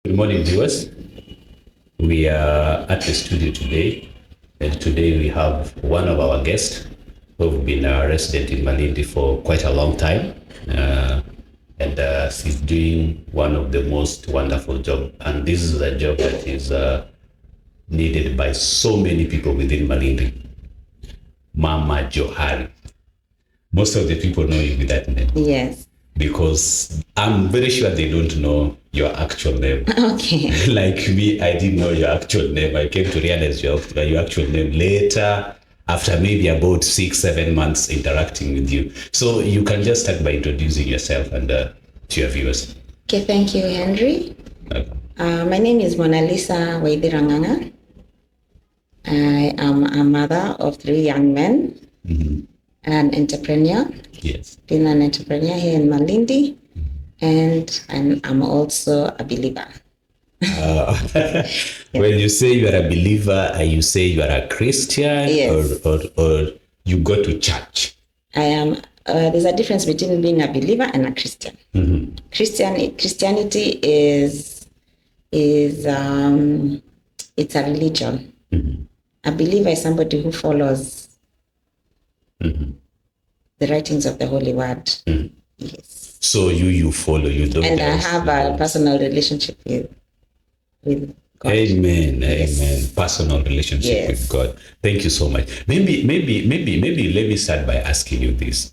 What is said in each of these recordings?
Good morning, viewers. We are at the studio today, and today we have one of our guests who've been a resident in Malindi for quite a long time, and she's doing one of the most wonderful job. And this is a job that is needed by so many people within Malindi. Mama Johari. Most of the people know you with that name. Yes. Because I'm very sure they don't know your actual name. Okay. Like me, I didn't know your actual name. I came to realize your actual name later, after maybe about 6-7 months interacting with you. So you can just start by introducing yourself and to your viewers. Okay, thank you, Henry. Okay. My name is Monisa Waidiranganga. I am a mother of 3 young men, an entrepreneur, Yes. been an entrepreneur here in Malindi, and I'm also a believer. When you say you are a believer, you say you are a Christian, Yes. or you go to church? I am. There's a difference between being a believer and a Christian. Christianity is it's a religion. A believer is somebody who follows the writings of the Holy Word. Yes. So you follow, you don't. And I have a personal relationship with God. Amen. Yes. Amen. Personal relationship Yes. with God. Thank you so much. Maybe let me start by asking you this.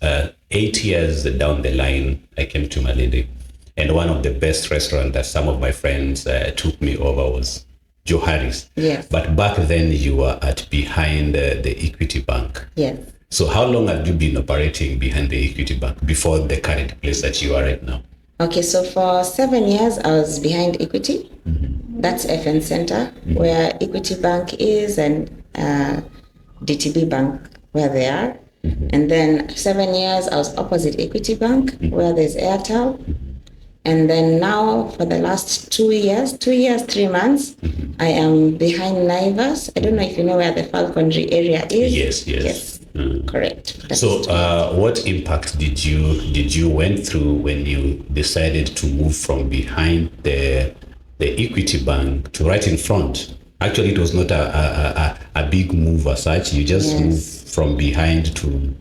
8 years down the line, I came to Malindi, and one of the best restaurants that some of my friends took me over was Johari's. Yes. But back then you were behind the Equity Bank. Yes. So how long have you been operating behind the Equity Bank before the current place that you are right now? Okay, so for 7 years, I was behind Equity. That's FN Center, where Equity Bank is, and DTB Bank, where they are. And then 7 years, I was opposite Equity Bank, where there's Airtel. And then now, for the last 2 years, 3 months, I am behind Naivas. I don't know if you know where the falconry area is. Yes. Correct. That's So, what impact did you went through when you decided to move from behind the Equity Bank to right in front? Actually, it was not a big move as such. You just moved from behind to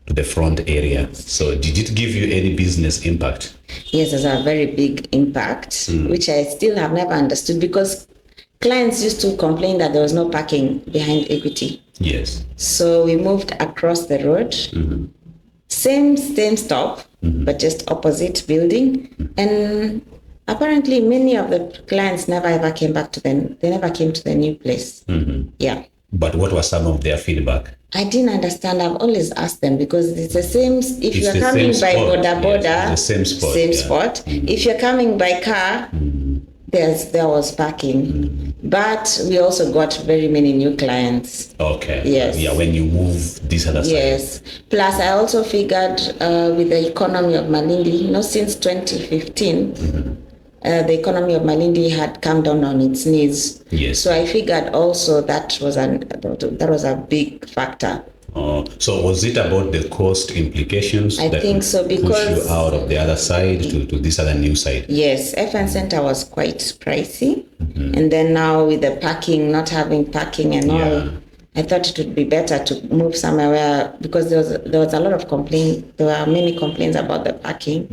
the front area. So, did it give you any business impact? Yes, there's a very big impact, which I still have never understood, because clients used to complain that there was no parking behind Equity. Yes. So we moved across the road, same stop, but just opposite building. And apparently many of the clients never ever came back to them. They never came to the new place. Yeah. But what was some of their feedback? I didn't understand. I've always asked them, because it's the same. If you're coming by border, yes, the same spot. If you're coming by car, there was parking. But we also got very many new clients. Okay. Yes. Yeah, when you move this other side. Yes. Plus, I also figured with the economy of Malindi, since 2015, the economy of Malindi had come down on its knees. Yes. So I figured also that was a big factor. So was it about the cost implications? I think so, push because you out of the other side to this other new side? Yes, FN Center was quite pricey. And then now with the parking, not having parking and all, I thought it would be better to move somewhere where, because there was a lot of complaint. There were many complaints about the parking.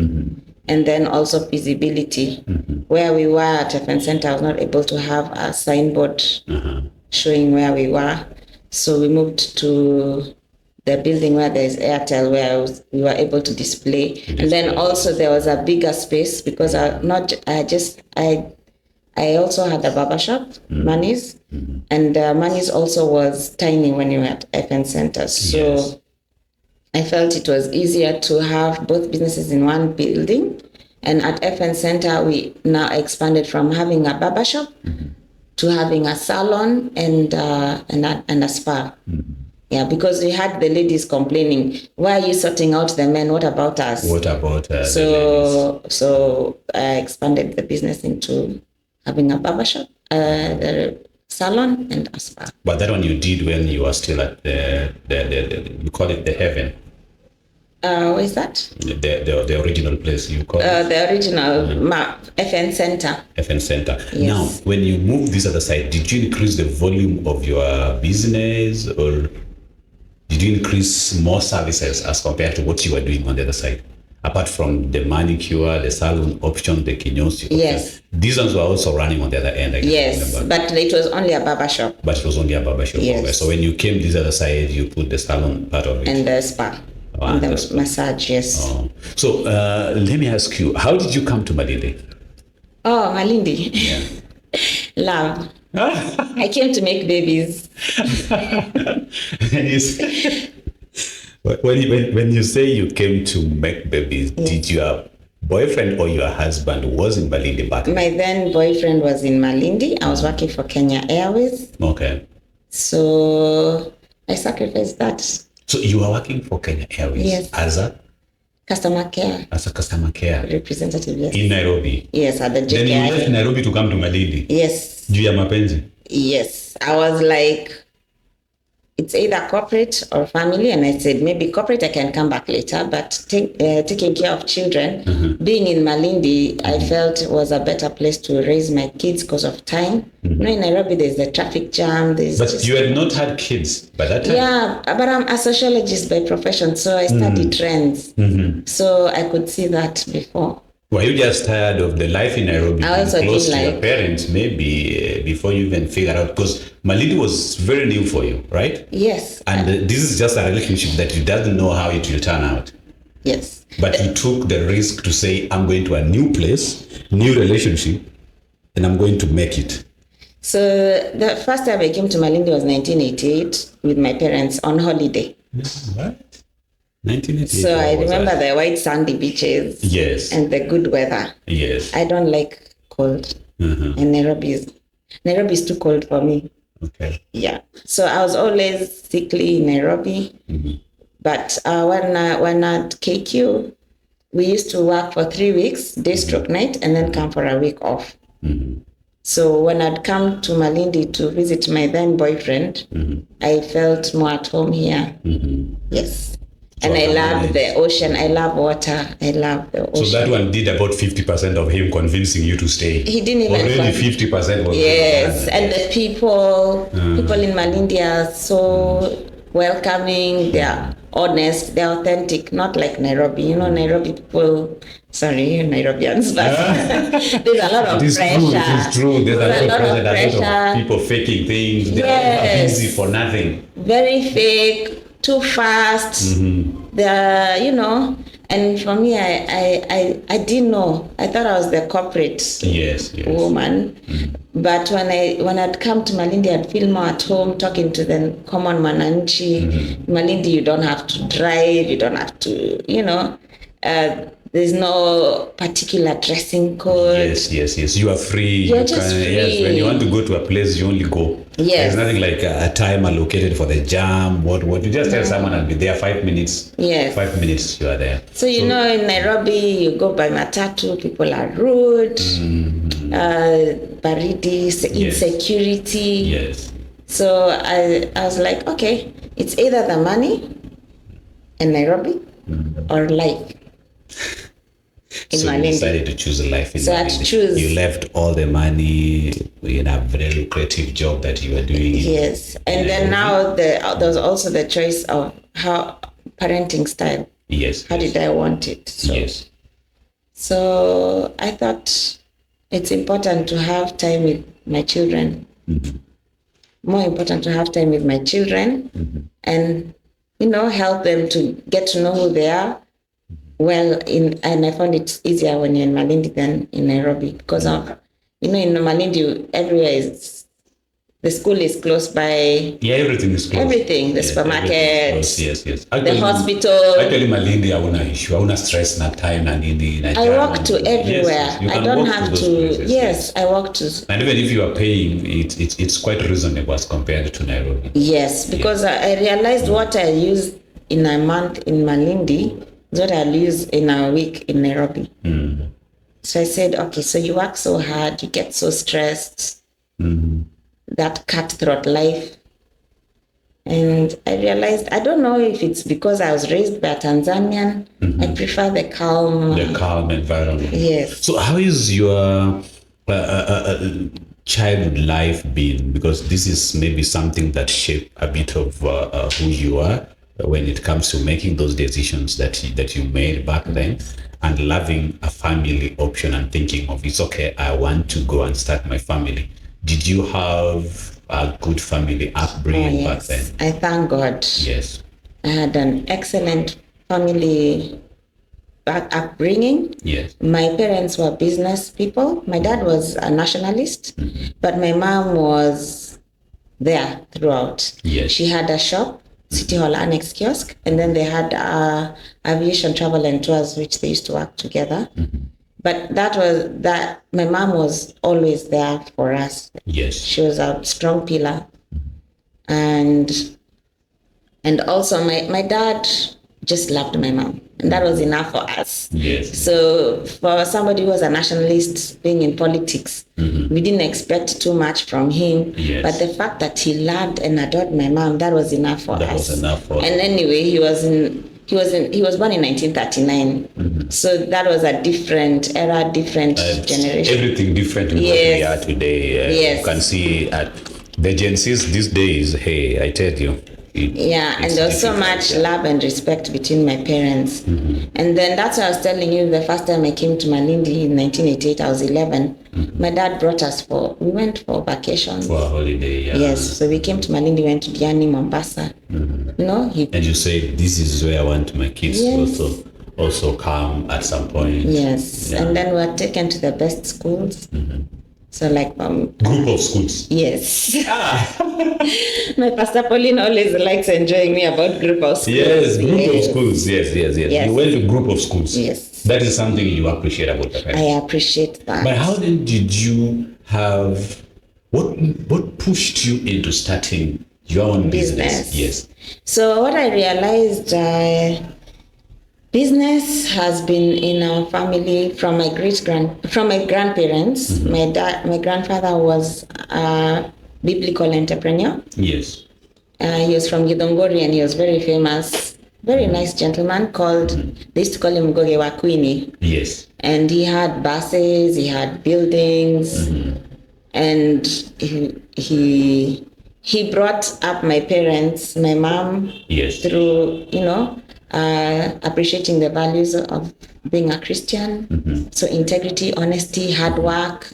And then also visibility. Where we were at FN Center, I was not able to have a signboard showing where we were. So we moved to the building where there's Airtel, where we were able to display. And then also there was a bigger space, because I also had a barber shop, Mani's, and Mani's also was tiny when you were at FN Center. So I felt it was easier to have both businesses in one building. And at FN Center, we now expanded from having a barber shop to having a salon and a spa. Yeah, because we had the ladies complaining, why are you sorting out the men? What about us? What about the ladies? So I expanded the business into having a barber shop, a salon, and a spa. But that one you did when you were still at the you call it the Heaven. What is that? The original place you call it? The original FN Center. FN Center. Yes. Now, when you moved this other side, did you increase the volume of your business, or did you increase more services as compared to what you were doing on the other side? Apart from the manicure, the salon option, the kinyosi option. Yes. These ones were also running on the other end, I can Yes, remember. but it was only a barber shop. But it was only a barber shop. Yes. Okay. So when you came this other side, you put the salon part of it. And the spa. Oh, and the understood. massage, yes. Oh. So let me ask you, how did you come to Malindi? Oh, Malindi. Yeah. Love. I came to make babies. When you say you came to make babies, did your boyfriend or your husband was in Malindi back then? My then boyfriend was in Malindi. I was working for Kenya Airways. Okay. So I sacrificed that. So you were working for Kenya Airways Yes. as a Customer care customer care representative, yes. in Nairobi. Yes, at the Then you left JKI. Nairobi to come to Malindi. Yes, Juu ya mapenzi. yes. I was like, it's either corporate or family. And I said, maybe corporate, I can come back later. But taking care of children, being in Malindi, I felt was a better place to raise my kids because of time. You know, in Nairobi, there's the traffic jam. There's But just, you had not had kids by that time? yeah, but I'm a sociologist by profession, so I study trends. So I could see that before. Were you just tired of the life in Nairobi? I also being close did to your like- parents, maybe before you even figured out, because Malindi was very new for you, right? Yes. And this is just a relationship that you doesn't know how it will turn out. Yes. But you took the risk to say, I'm going to a new place, new relationship, and I'm going to make it. So the first time I came to Malindi was 1988 with my parents on holiday. What? 1988. So I what was remember that? the white sandy beaches Yes. and the good weather. Yes. I don't like cold, and Nairobi is too cold for me. Okay. Yeah. So I was always sickly in Nairobi. But when at KQ, we used to work for 3 weeks, day stroke night, and then come for a week off. So when I'd come to Malindi to visit my then boyfriend, I felt more at home here. Yes. And I love the ocean. I love water. I love the ocean. So that one did about 50% of him convincing you to stay. He didn't even Already 50% was Yes, done. and the people in Malindi are so welcoming. They are honest. They are authentic. Not like Nairobi. You know, Nairobi people. Sorry, Nairobians, but there's a lot of It is pressure. true. It is true. There's a lot of pressure. A lot of people faking things. They are busy for nothing. Very fake. Too fast. They're, you know, and for me, I didn't know. I thought I was the corporate Yes. woman. But when I'd come to Malindi, I'd feel more at home talking to the common mananchi. Malindi, you don't have to drive. You don't have to, you know, there's no particular dressing code. Yes. You are free. You're just Yes, free. when you want to go to a place, you only go. Yes. There's nothing like a time allocated for the jam. What you just tell someone and be there 5 minutes. Yes. 5 minutes, you are there. So, you know, in Nairobi, you go by matatu, people are rude, baridi, insecurity. Yes. So I was like, okay, it's either the money in Nairobi or life in So you Malindi. decided to choose a life in So I had to Malindi. choose. You left all the money in a very lucrative job that you were doing. Yes, and then now there was also the choice of how parenting style. Yes. How did I want it? So, Yes. So I thought it's important to have time with my children. More important to have time with my children and, you know, help them to get to know who they are. Well, and I found it easier when you're in Malindi than in Nairobi because of, you know, in Malindi, everywhere is, the school is close by. Yeah, everything is close. Everything, the supermarket, everything is close. Yes. the hospital. Actually, Malindi, I want issue. I want stress na time and in the I walk to everywhere. Yes, you I can don't walk have those to. places, Yes, I walk to. And even if you are paying, it's quite reasonable as compared to Nairobi. Yes, because I realized what I use in a month in Malindi is what I'll use in a week in Nairobi. So I said, okay, so you work so hard, you get so stressed, that cutthroat life. And I realized, I don't know if it's because I was raised by a Tanzanian. I prefer the calm. The calm environment. Yes. So how is your childhood life been? Because this is maybe something that shaped a bit of who you are when it comes to making those decisions that you made back then, and loving a family option and thinking of, it's okay, I want to go and start my family. Did you have a good family upbringing back then? I thank God. Yes. I had an excellent family upbringing. Yes. My parents were business people. My dad was a nationalist, but my mom was there throughout. Yes. She had a shop, City Hall Annex Kiosk, and then they had aviation travel and tours, which they used to work together. But my mom was always there for us. Yes. She was a strong pillar. And also my dad just loved my mom, and that was enough for us. Yes. So for somebody who was a nationalist being in politics, we didn't expect too much from him. Yes. But the fact that he loved and adored my mom, that was enough for us. That was enough for us. And anyway, he was born in 1939. So that was a different era, different generation. Everything different with what we are today. Yes. You can see at the Gen Zs these days, hey, I tell you. And there was so much love and respect between my parents. And then that's what I was telling you, the first time I came to Malindi in 1988, I was 11. My dad brought us we went for vacations. For a holiday, yeah. Yes, so we came to Malindi, went to Diani, Mombasa. You know, and you said, this is where I want my kids to also come at some point. Yes, and then we were taken to the best schools. So like group of schools. Yes. My Pastor Pauline always likes enjoying me about group of schools. Yes, group of schools. Yes. You went to group of schools. Yes. That is something you appreciate about the parents. I appreciate that. But how then did you have what pushed you into starting your own business? Yes. So what I realized, business has been in our family from my grandparents. My grandfather was a biblical entrepreneur. Yes. He was from Githongori, and he was very famous, very nice gentleman called, they used to call him Goge Wakwini. Yes. And he had buses, he had buildings, and he brought up my parents, my mom, through, appreciating the values of being a Christian. So integrity, honesty, hard work,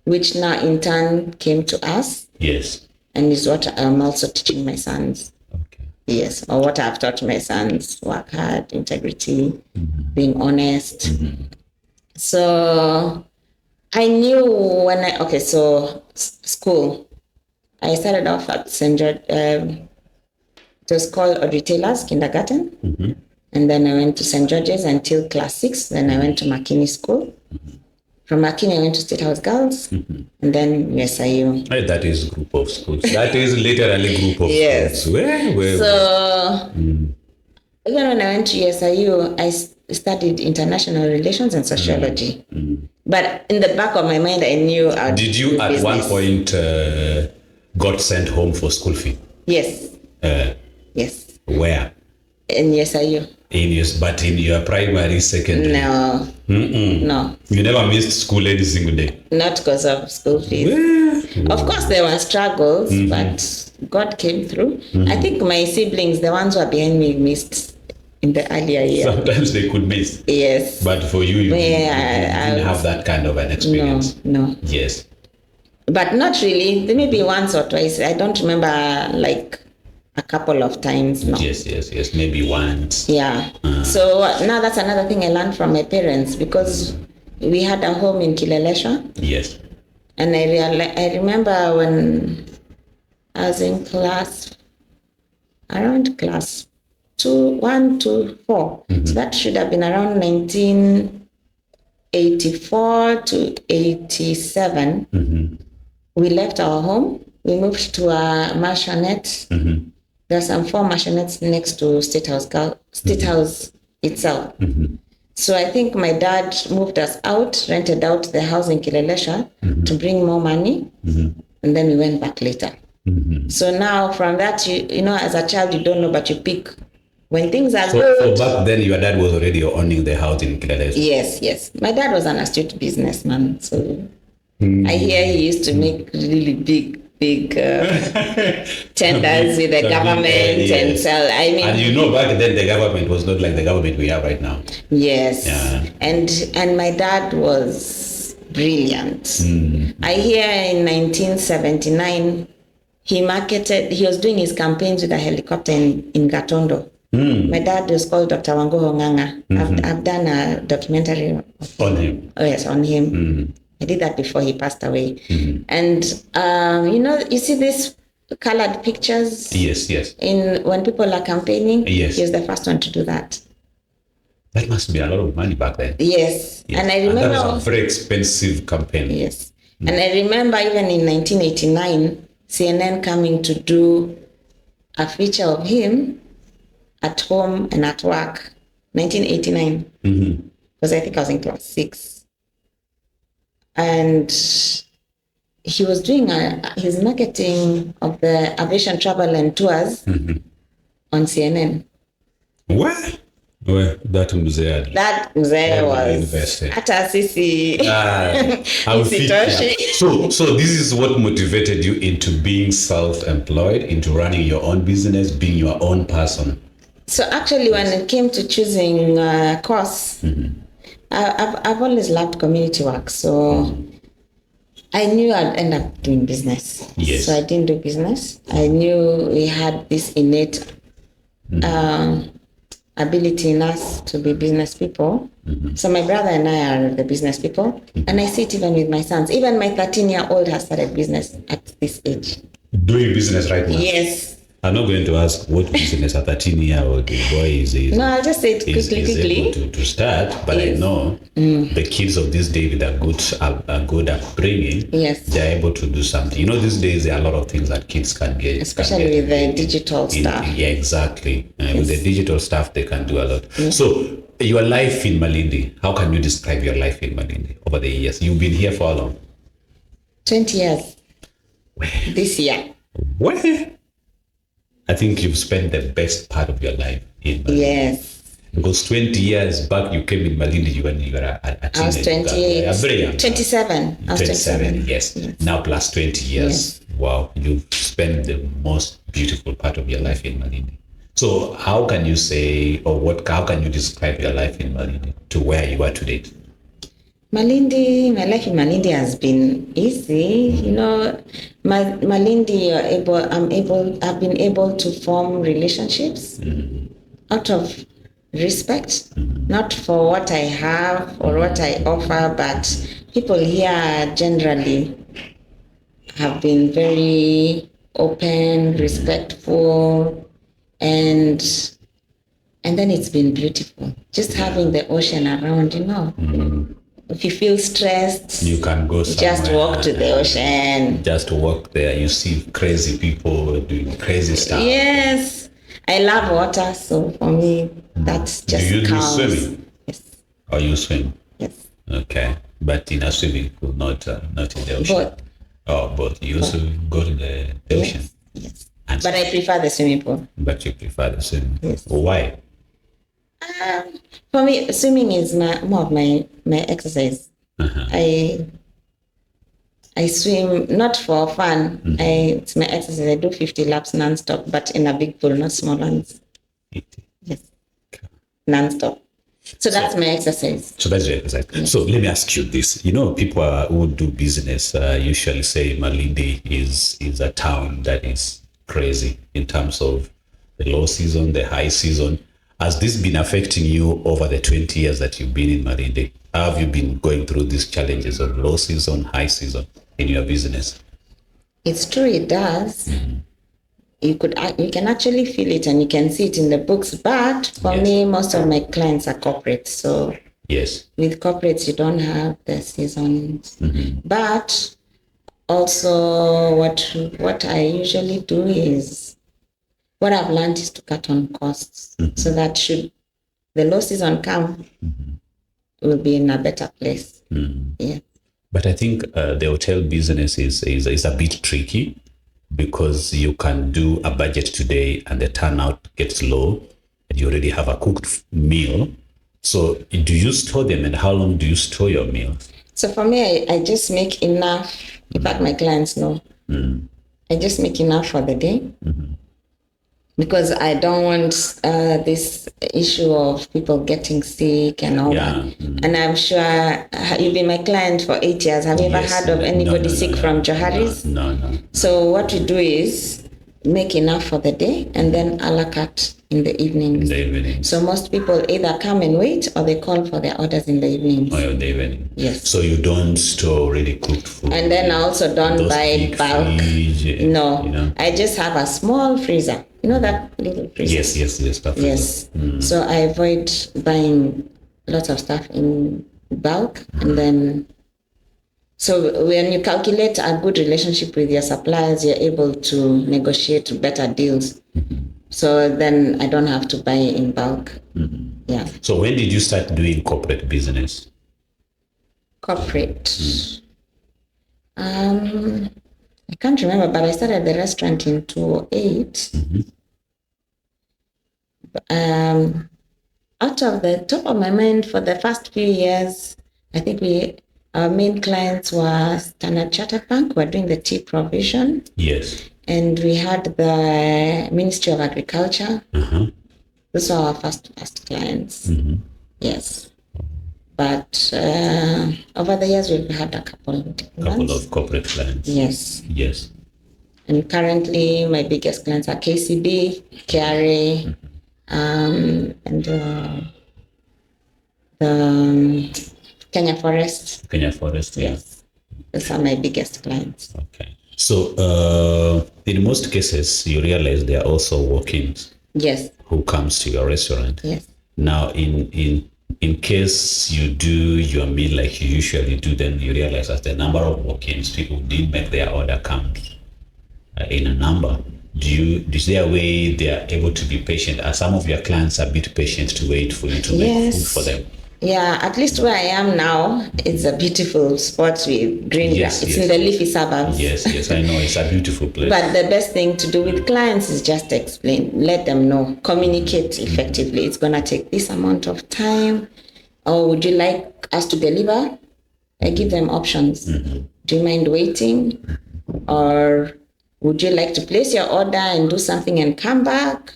which now in turn came to us. Yes. And is what I'm also teaching my sons. Okay. Yes, or what I've taught my sons: work hard, integrity, being honest. So I knew school. I started off at St. George. It was called Audrey Taylor's kindergarten. And then I went to St. George's until class 6. Then I went to Makini School. From Makini, I went to State House Girls. And then USIU. That is group of schools. That is literally group of schools. So even when I went to USIU, I studied international relations and sociology. But in the back of my mind, I knew I'd Did you at one point got sent home for school fee? Yes. Yes. Where? In USIU. But in your primary, secondary? No. No. You never missed school any single day? Not because of school fees. Of course, there were struggles, but God came through. I think my siblings, the ones who are behind me, missed in the earlier years. Sometimes they could miss. Yes. But for you, didn't have that kind of an experience. No. Yes. But not really. Maybe once or twice. I don't remember like a couple of times. No. Yes. Maybe once. Yeah. So now that's another thing I learned from my parents, because we had a home in Kileleshwa. Yes. And I remember when I was in around class 1 to 4. So that should have been around 1984 to 87. We left our home. We moved to a mansionette. There are some 4 mansionettes next to State House itself. So I think my dad moved us out, rented out the house in Kileleshwa to bring more money. And then we went back later. So now from that, you know, as a child, you don't know, but you pick when things are So good. back then, your dad was already owning the house in Kileleshwa. Yes. My dad was an astute businessman. So I hear he used to make really big tenders with the government and sell. I mean, and you know, back then the government was not like the government we have right now. yes. Yeah. And my dad was brilliant. I hear in 1979 he was doing his campaigns with a helicopter in Gatondo. My dad was called Dr. Wangoho Nganga. I've done a documentary On him. Oh yes, on him. I did that before he passed away. And you know, you see these colored pictures. Yes. In when people are campaigning. Yes. He was the first one to do that. That must be a lot of money back then. Yes. And I remember. And that was a very expensive campaign. Yes. And I remember even in 1989, CNN coming to do a feature of him at home and at work. 1989. Because I think I was in class 6. And he was doing his marketing of the aviation travel and tours on CNN. What? Well, that mzee was hata sisi isitoshe. So this is what motivated you into being self-employed, into running your own business, being your own person. So actually, when it came to choosing course, I've always loved community work. So I knew I'd end up doing business. Yes. So I didn't do business. I knew we had this innate ability in us to be business people. So my brother and I are the business people. And I see it even with my sons. Even my 13-year-old has started business at this age. Doing business right now? Yes. I'm not going to ask what business a 13-year-old boy is. No, I'll just say it quickly. Able to start, but yes. I know the kids of this day with a good upbringing, yes, they're able to do something. You know, these days there are a lot of things that kids can get. Especially with the digital stuff. Yeah, exactly. With the digital stuff, they can do a lot. Yes. So, your life in Malindi, how can you describe your life in Malindi over the years? You've been here for how long? 20 years. Where? This year. Where? I think you've spent the best part of your life in Malindi. Yes. Because 20 years back, you came in Malindi when you were a teenager. I was 28. Very young. 27. I was 27, yes. Now plus 20 years. Yes. Wow, you've spent the most beautiful part of your life in Malindi. So how can you say, how can you describe your life in Malindi to where you are today? Malindi, my life in Malindi has been easy. You know, Malindi, I've been able to form relationships out of respect, not for what I have or what I offer, but people here generally have been very open, respectful, and then it's been beautiful. Just having the ocean around, you know. If you feel stressed, you can go somewhere. Just walk to the ocean. Just walk there. You see crazy people doing crazy stuff. Yes. I love water, so for me, that's just Do you counts. Swimming? Yes. Or you swim? Yes. Okay. But in a swimming pool, not in the ocean? Both. Oh, both. You also go to the ocean? Yes. But I prefer the swimming pool. But you prefer the swimming pool? Yes. Why? For me, swimming is more of my exercise. I swim not for fun. It's my exercise. I do 50 laps non-stop, but in a big pool, not small ones. Yes, non-stop. So that's my exercise. So that's your exercise. Yes. So let me ask you this. You know, people who do business usually say Malindi is a town that is crazy in terms of the low season, the high season. Has this been affecting you over the 20 years that you've been in Malindi? How have you been going through these challenges of low season, high season in your business? It's true, it does. You can actually feel it and you can see it in the books. But for me, most of my clients are corporate. So yes, with corporates, you don't have the seasons. But also what I usually do is, what I've learned is to cut on costs so that should the low season come, we'll be in a better place. Yeah. But I think the hotel business is a bit tricky because you can do a budget today and the turnout gets low and you already have a cooked meal. So do you store them, and how long do you store your meals? So for me, I just make enough. In fact, my clients know. I just make enough for the day. Because I don't want this issue of people getting sick and all that. And I'm sure you've been my client for 8 years. Have you ever heard of anybody sick from Johari's? No. So what we do is make enough for the day and then a la carte in the evening. So most people either come and wait or they call for their orders in the evening. Oh, in the evening. Yes. So you don't store already cooked food. And then I also don't buy bulk. No. I just have a small freezer. You know that little freezer? Yes. Yes. So I avoid buying lots of stuff in bulk. And then, so when you calculate a good relationship with your suppliers, you're able to negotiate better deals. So then I don't have to buy in bulk. Yeah. So when did you start doing corporate business? Corporate. I can't remember, but I started the restaurant in 2008. Out of the top of my mind, for the first few years, I think our main clients were Standard Chartered Bank. We're doing the tea provision. Yes. And we had the Ministry of Agriculture. Those were our first clients. Yes. But over the years, we've had a couple of corporate clients. Yes. And currently, my biggest clients are KCB, KRA, and the Kenya Forest. Yes. Those are my biggest clients. Okay. So in most cases, you realize there are also walk-ins. Yes. Who comes to your restaurant. Yes. Now, in case you do your meal like you usually do, then you realize that the number of walk-ins, people who didn't make their order comes in a number. Is there a way they are able to be patient? Are some of your clients a bit patient to wait for you to make food for them? Yeah, at least where I am now, it's a beautiful spot with green grass. It's in the leafy suburbs. Yes, I know. It's a beautiful place. But the best thing to do with clients is just explain, let them know, communicate effectively. It's going to take this amount of time. Or would you like us to deliver? I give them options. Do you mind waiting? Or would you like to place your order and do something and come back?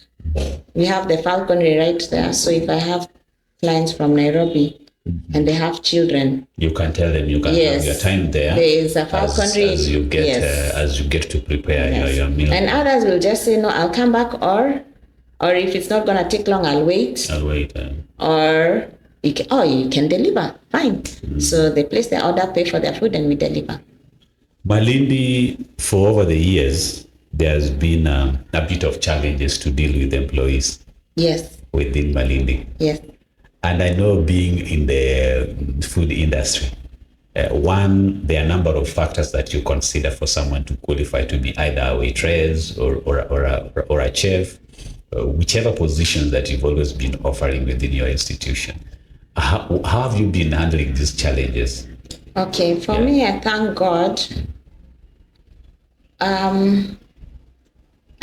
We have the falconry right there. So if I have clients from Nairobi and they have children, you can tell them you can have your time there. There is a falconry as you get to prepare your meal. And others will just say, no, I'll come back, or if it's not going to take long, I'll wait. Or you can deliver. Fine. So they place their order, pay for their food, and we deliver. Malindi, for over the years, there's been a bit of challenges to deal with employees. Yes. Within Malindi. Yes. And I know, being in the food industry, there are a number of factors that you consider for someone to qualify to be either a waitress or a chef, whichever positions that you've always been offering within your institution. How have you been handling these challenges? Okay, for me, I thank God.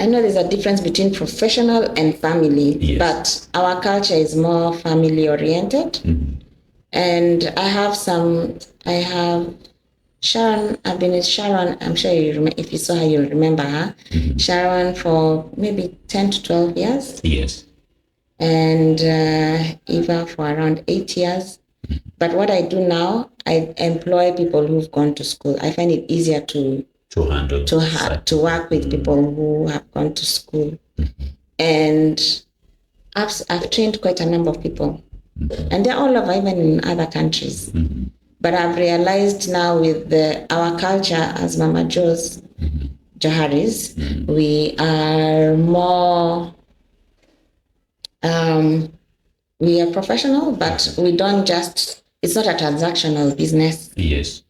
I know there's a difference between professional and family, but our culture is more family oriented. And I have Sharon, I've been with Sharon, I'm sure if you saw her, you'll remember her. Sharon for maybe 10 to 12 years. Yes. And Eva for around 8 years. But what I do now, I employ people who've gone to school. I find it easier to work with people who have gone to school. And I've trained quite a number of people. And they're all over, even in other countries. But I've realized now with our culture as Mama Jo's, Johari's, we are more, we are professional, but we don't just, it's not a transactional business. Yes.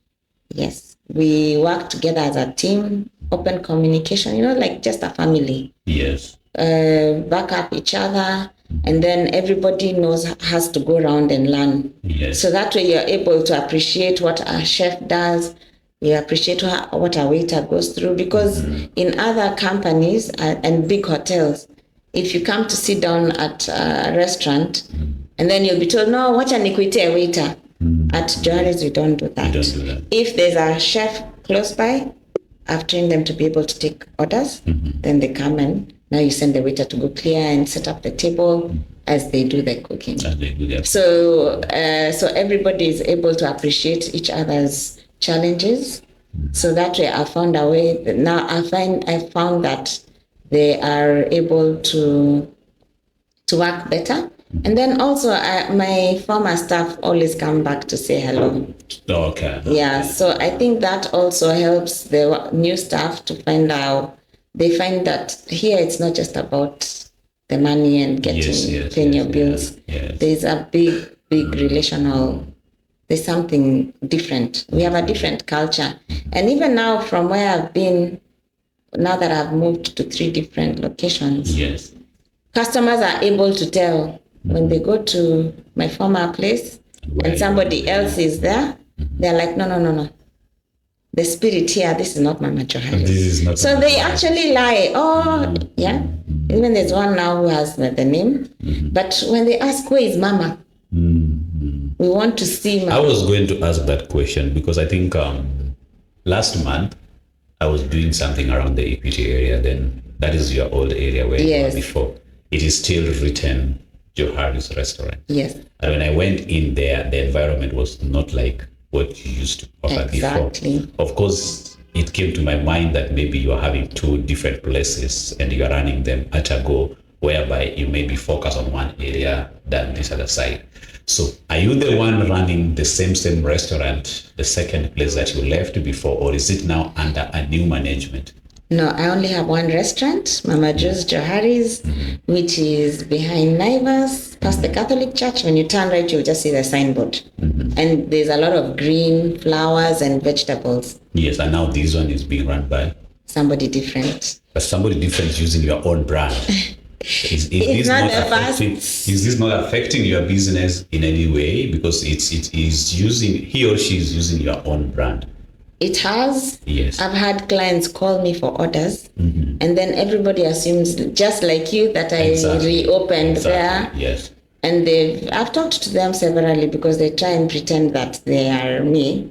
We work together as a team, open communication, like just a family. Yes. Back up each other, and then everybody has to go around and learn. Yes. So that way you're able to appreciate what a chef does, You appreciate what a waiter goes through, because in other companies and big hotels, if you come to sit down at a restaurant and then you'll be told, no, wacha nikuitie waiter. At Johari's, we don't do that. You don't do that. If there's a chef close by, I've trained them to be able to take orders. Then they come and now you send the waiter to go clear and set up the table as they do the cooking. As they do that. So everybody is able to appreciate each other's challenges. So that way I found a way. Now I found that they are able to work better. And then also my former staff always come back to say hello. Okay. Yeah, so I think that also helps the new staff to find out. They find that here it's not just about the money and paying your bills. Yes. There's a big relational. There's something different. We have a different culture, and even now from where I've been, now that I've moved to 3 different locations, Yes. customers are able to tell when they go to my former place and somebody else is there. They're like, no. The spirit here, this is not Mama Johari. This is not. So they actually lie. Oh, yeah. Even there's one now who has the name. But when they ask, where is Mama? We want to see Mama. I was going to ask that question because I think last month I was doing something around the Equity area. Then that is your old area where you were before. It is still written Johari's restaurant. Yes. And when I went in there, the environment was not like what you used to offer before. Of course, it came to my mind that maybe you are having 2 different places and you are running them at a go, whereby you maybe focus on one area than this other side. So are you the one running the same restaurant, the second place that you left before, or is it now under a new management? No, I only have one restaurant, Mama Jo's Johari's, which is behind Naivas, past the Catholic Church. When you turn right, you'll just see the signboard. And there's a lot of green flowers and vegetables. Yes, and now this one is being run by? Somebody different. But somebody different using your own brand. Is this not affecting your business in any way? Because he or she is using your own brand. It has. Yes. I've had clients call me for orders, and then everybody assumes, just like you, that I reopened there. Yes. And I've talked to them severally because they try and pretend that they are me,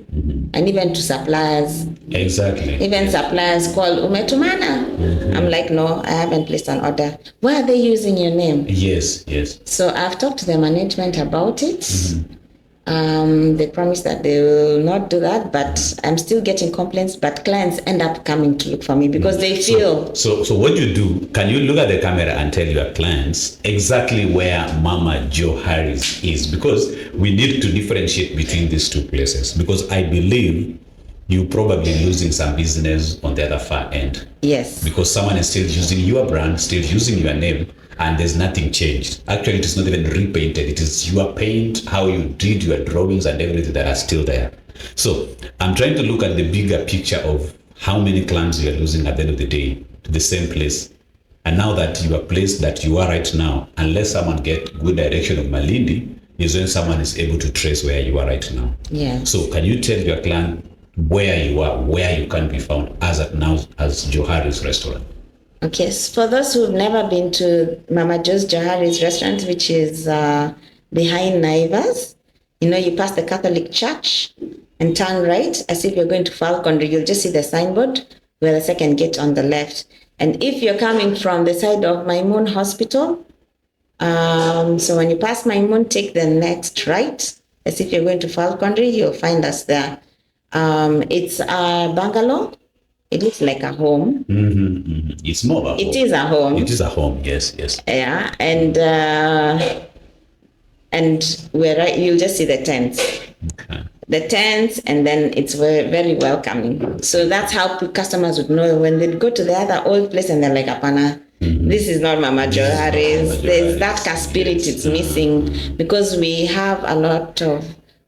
and even to suppliers. Exactly. Even suppliers call Umetumana. I'm like, no, I haven't placed an order. Why are they using your name? Yes. So I've talked to the management about it. They promise that they will not do that, but I'm still getting complaints. But clients end up coming to look for me because they feel. So what you do? Can you look at the camera and tell your clients exactly where Mama Johari's is? Because we need to differentiate between these 2 places. Because I believe you probably losing some business on the other far end. Yes. Because someone is still using your brand, still using your name, and there's nothing changed. Actually, it is not even repainted. It is your paint, how you did your drawings and everything that are still there. So I'm trying to look at the bigger picture of how many clients you are losing at the end of the day to the same place. And now that you are placed that you are right now, unless someone get good direction of Malindi, is when someone is able to trace where you are right now. Yeah. So can you tell your client where you are, where you can be found as at now as Johari's restaurant? Okay, so for those who've never been to Mama Jo's Johari's restaurant, which is behind Naivas, you pass the Catholic Church and turn right as if you're going to Falconry. You'll just see the signboard where the second gate on the left. And if you're coming from the side of Maimun Hospital, so when you pass Maimun, take the next right as if you're going to Falconry, you'll find us there. It's a bungalow. It looks like a home. It's more of a home. It is a home. It is a home, yes. Yeah, and we're right, you'll just see the tents. Okay. The tents, and then it's very, very welcoming. So that's how customers would know when they go to the other old place and they're like, Apana, this is not Mama Johari's. There's that spirit it's missing, because we have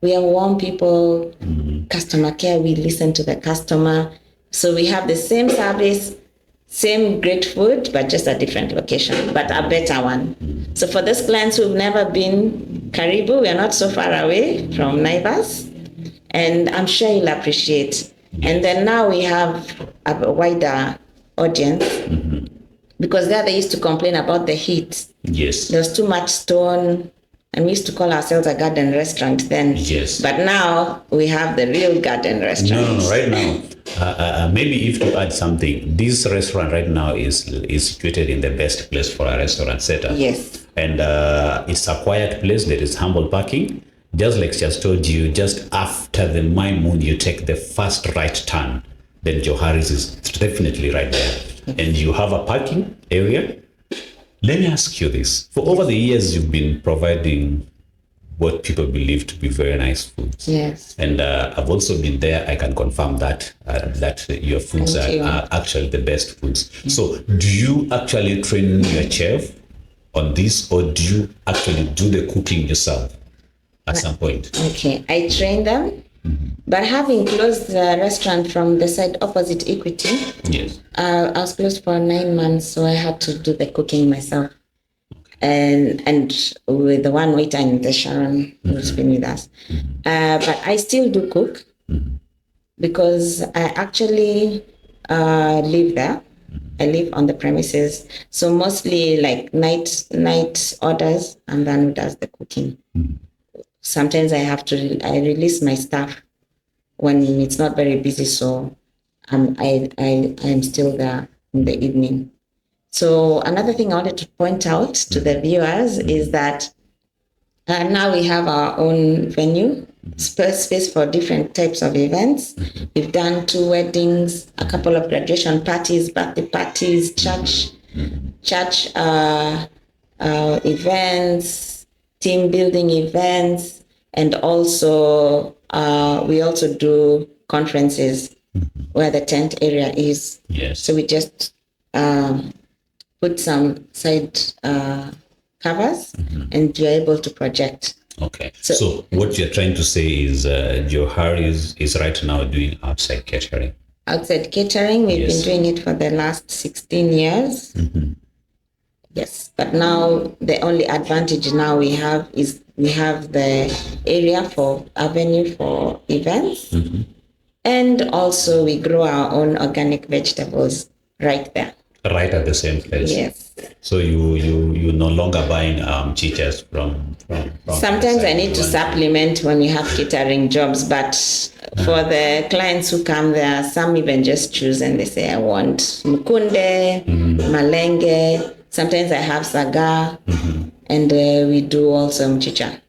warm people, customer care, we listen to the customer. So we have the same service, same great food, but just a different location, but a better one. So for those clients who've never been, Karibu, we are not so far away from Naivas, and I'm sure you'll appreciate. And then now we have a wider audience because there they used to complain about the heat. Yes. There was too much stone, and we used to call ourselves a garden restaurant then. Yes. But now we have the real garden restaurant. No. Right now, maybe if to add something, this restaurant right now is situated in the best place for a restaurant setup. Yes. And it's a quiet place. There is humble parking. Just like she has told you, just after the My Moon, you take the first right turn. Then Johari's is definitely right there. And you have a parking area. Let me ask you this. For over the years, you've been providing what people believe to be very nice foods. Yes. And I've also been there. I can confirm that your foods are actually the best foods. So do you actually train your chef on this, or do you actually do the cooking yourself at some point? Okay, I train them. But having closed the restaurant from the side opposite Equity, Yes. I was closed for 9 months, so I had to do the cooking myself. And with the one waiter in the Sharon who's been with us. But I still do cook because I actually live there. I live on the premises. So mostly like night orders, and then who does the cooking. Sometimes I release my staff when it's not very busy, so I'm still there in the evening. So another thing I wanted to point out to the viewers is that now we have our own venue, space for different types of events. We've done 2 weddings, a couple of graduation parties, birthday parties, church events, team building events, and also we also do conferences where the tent area is. Yes. So we just put some side covers and you're able to project. Okay. So what you're trying to say is Johari is right now doing outside catering. Outside catering, we've been doing it for the last 16 years. Yes, but now the only advantage now we have is we have the area for avenue for events, and also we grow our own organic vegetables right there. Right at the same place. Yes. So you no longer buying chichas from Sometimes I need to supplement when we have catering jobs, but for the clients who come there, some even just choose and they say, I want mukunde, malenge. Sometimes I have saga, and we do also mchicha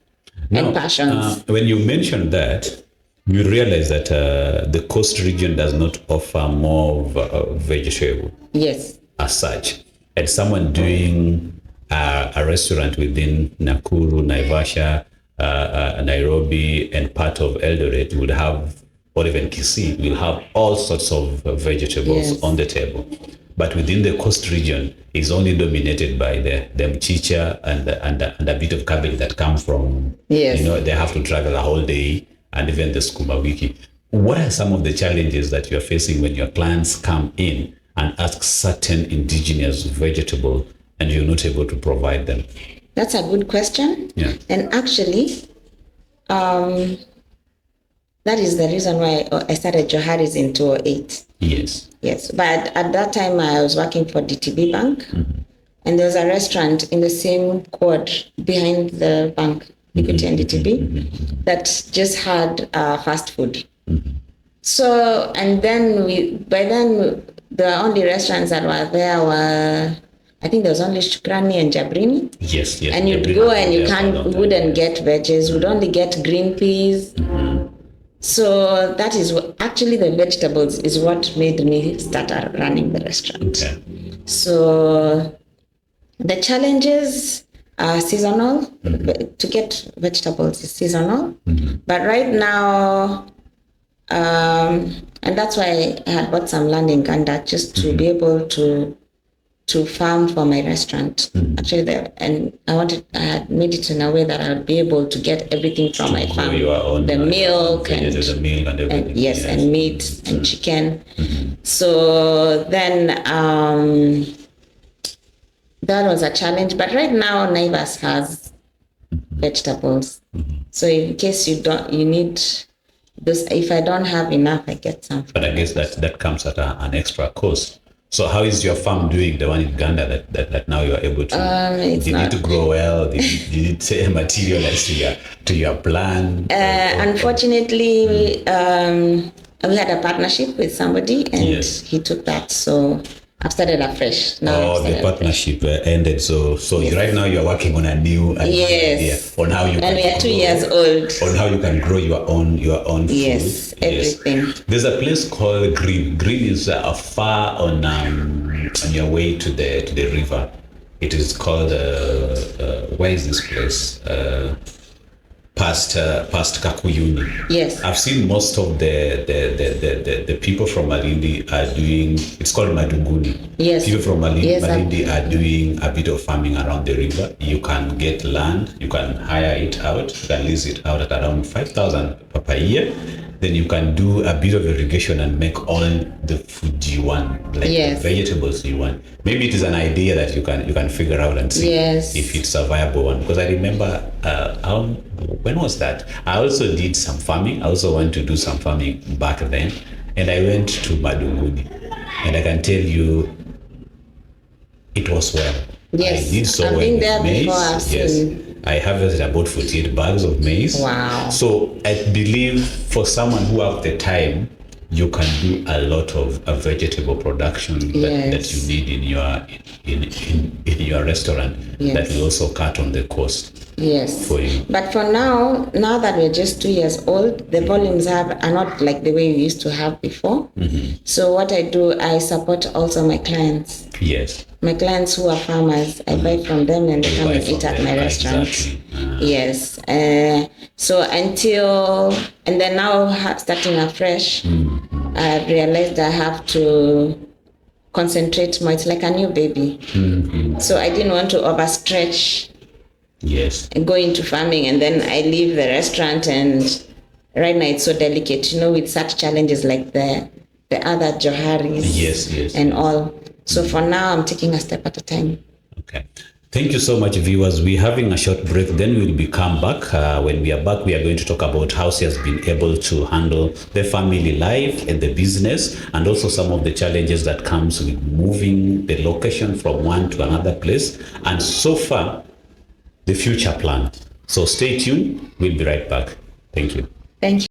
and passions. When you mentioned that, you realize that the coast region does not offer more vegetable. Yes. As such. And someone doing a restaurant within Nakuru, Naivasha, Nairobi, and part of Eldoret would have, or even Kisii, will have all sorts of vegetables on the table. But within the coast region, is only dominated by the mchicha and a bit of cabbage that comes from, they have to travel a whole day, and even the skuma wiki. What are some of the challenges that you're facing when your clients come in and ask certain indigenous vegetable and you're not able to provide them? That's a good question. Yeah. And actually, that is the reason why I started Johari's in 2008. Yes. Yes. But at that time, I was working for DTB Bank, and there was a restaurant in the same quad behind the bank, Equity and DTB, that just had fast food. So, and then by then, the only restaurants that were there were, I think there was only Shukrani and Jabrini. Yes. And you'd go and you wouldn't get veggies, would only get green peas. So that is actually the vegetables is what made me start running the restaurant. Okay. So the challenges are seasonal. To get vegetables is seasonal. But right now, and that's why I had bought some land in Ganda just to be able to farm for my restaurant. Actually, and I had made it in a way that I would be able to get everything from my farm. The milk and everything. Yes, and meat and chicken. So then that was a challenge. But right now, Naivas has vegetables. So in case you need if I don't have enough, I get some. But I guess that comes at an extra cost. So how is your farm doing, the one in Uganda that now you are able to? It's did not. it grow well? Did it materialize to your plan? Unfortunately, we had a partnership with somebody, and Yes. he took that. So I've started afresh now. Oh, the partnership ended. So Yes. right now you're working on a new Yes. idea on how you And can we are 2 grow- years old. on how you can grow your own food. Yes, everything. There's a place called Green. Green is far on your way to the river. It is called where is this place? Past Kakuyuni. Yes. I've seen most of the people from Malindi are doing. It's called Madunguni. Yes. People from Malindi, Yes, Malindi are doing a bit of farming around the river. You can get land. You can hire it out. You can lease it out at around 5,000 per year. Then you can do a bit of irrigation and make all the food you want, like Yes. the vegetables you want. Maybe it is an idea that you can figure out and see Yes. if it's a viable one. Because I remember, when was that? I also did some farming. I also wanted to do some farming back then, and I went to Madunguni, and I can tell you, it was well. Yes. I did so I've well been with there maize. before, I've Yes. seen. I harvested about 48 bags of maize. Wow. So I believe for someone who have the time, you can do a lot of vegetable production that Yes. you need in your restaurant. Yes. That will also cut on the cost Yes. for you. But for now that we're just 2 years old, the volumes are not like the way we used to have before. So what I do, I support also my clients. Yes. My clients who are farmers, I buy from them and they You come buy and from eat at them. my restaurant. Exactly. Yes. So and then now starting afresh, I've realized I have to concentrate more. It's like a new baby. So I didn't want to overstretch Yes. and go into farming and then I leave the restaurant, and right now it's so delicate, with such challenges like the other Joharis Yes. and all. So for now, I'm taking a step at a time. Okay. Thank you so much, viewers. We're having a short break, then we'll come back. When we are back, we are going to talk about how she has been able to handle the family life and the business, and also some of the challenges that comes with moving the location from one to another place, and so far, the future plan. So stay tuned. We'll be right back. Thank you. Thank you.